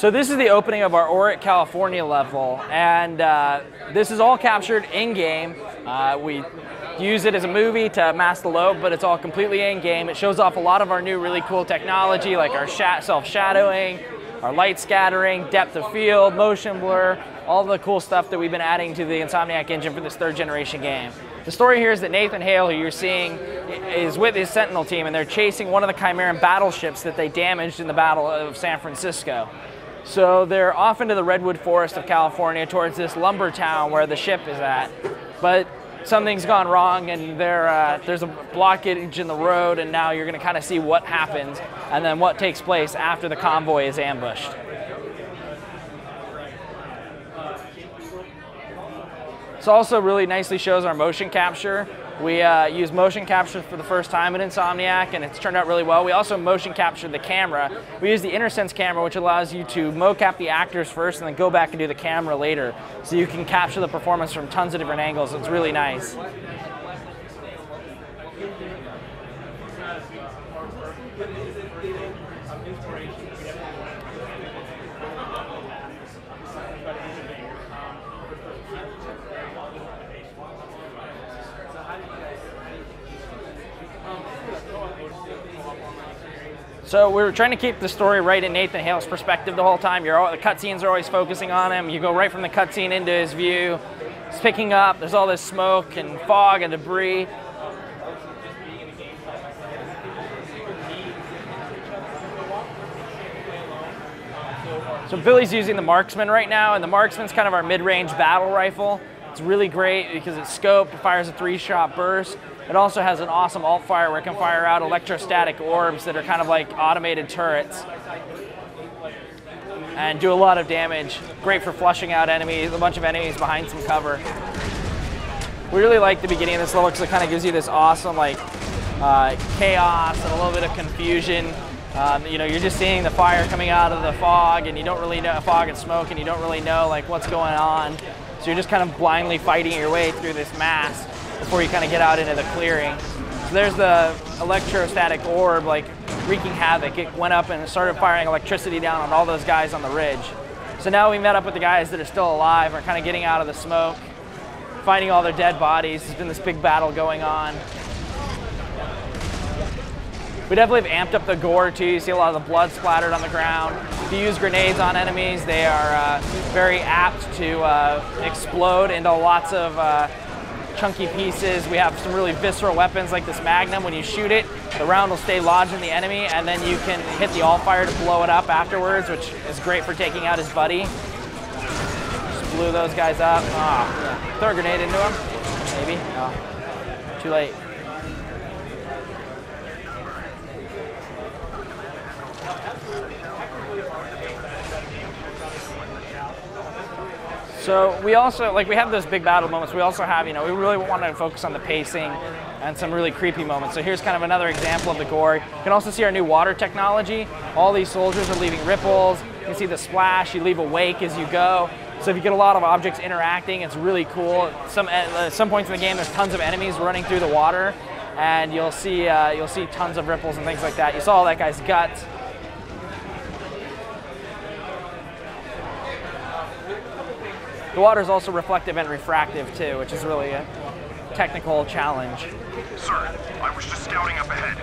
So this is the opening of our Orit, California level, and this is all captured in-game. We use it as a movie to mask the load, but it's all completely in-game. It shows off a lot of our new really cool technology, like our self-shadowing, our light scattering, depth of field, motion blur, all the cool stuff that we've been adding to the Insomniac engine for this third generation game. The story here is that Nathan Hale, who you're seeing, is with his Sentinel team, and they're chasing one of the Chimeran battleships that they damaged in the Battle of San Francisco. So they're off into the redwood forest of California towards this lumber town where the ship is at. But something's gone wrong, and there's a blockage in the road, and now you're going to kind of see what happens and then what takes place after the convoy is ambushed. This also really nicely shows our motion capture. We use motion capture for the first time in Insomniac, and it's turned out really well. We also motion captured the camera. We use the InterSense camera, which allows you to mocap the actors first and then go back and do the camera later. So you can capture the performance from tons of different angles. It's really nice. So we were trying to keep the story right in Nathan Hale's perspective the whole time. The cutscenes are always focusing on him. You go right from the cutscene into his view. It's picking up. There's all this smoke and fog and debris. So Billy's using the Marksman right now, and the Marksman's kind of our mid-range battle rifle. It's really great because it's scoped, it fires a 3-shot burst. It also has an awesome alt fire where it can fire out electrostatic orbs that are kind of like automated turrets and do a lot of damage. Great for flushing out enemies, a bunch of enemies behind some cover. We really like the beginning of this level because it kind of gives you this awesome like chaos and a little bit of confusion. You know, you're just seeing the fire coming out of the fog, and you don't really know, fog and smoke, and you don't really know like what's going on. So you're just kind of blindly fighting your way through this mass before you kind of get out into the clearing. So there's the electrostatic orb like wreaking havoc. It went up and started firing electricity down on all those guys on the ridge. So now we met up with the guys that are still alive, are kind of getting out of the smoke, finding all their dead bodies. There's been this big battle going on. We definitely have amped up the gore too. You see a lot of the blood splattered on the ground. If you use grenades on enemies, they are very apt to explode into lots of chunky pieces. We have some really visceral weapons like this Magnum. When you shoot it, the round will stay lodged in the enemy, and then you can hit the alt fire to blow it up afterwards, which is great for taking out his buddy. Just blew those guys up. Oh, throw a grenade into him, maybe. No, too late. So we also, like we have those big battle moments, we also have, you know, we really want to focus on the pacing and some really creepy moments. So here's kind of another example of the gore. You can also see our new water technology. All these soldiers are leaving ripples. You can see the splash, you leave a wake as you go. So if you get a lot of objects interacting, it's really cool. At some points in the game, there's tons of enemies running through the water, and you'll see tons of ripples and things like that. You saw all that guy's guts. The water is also reflective and refractive too, which is really a technical challenge. Sir, I was just scouting up ahead.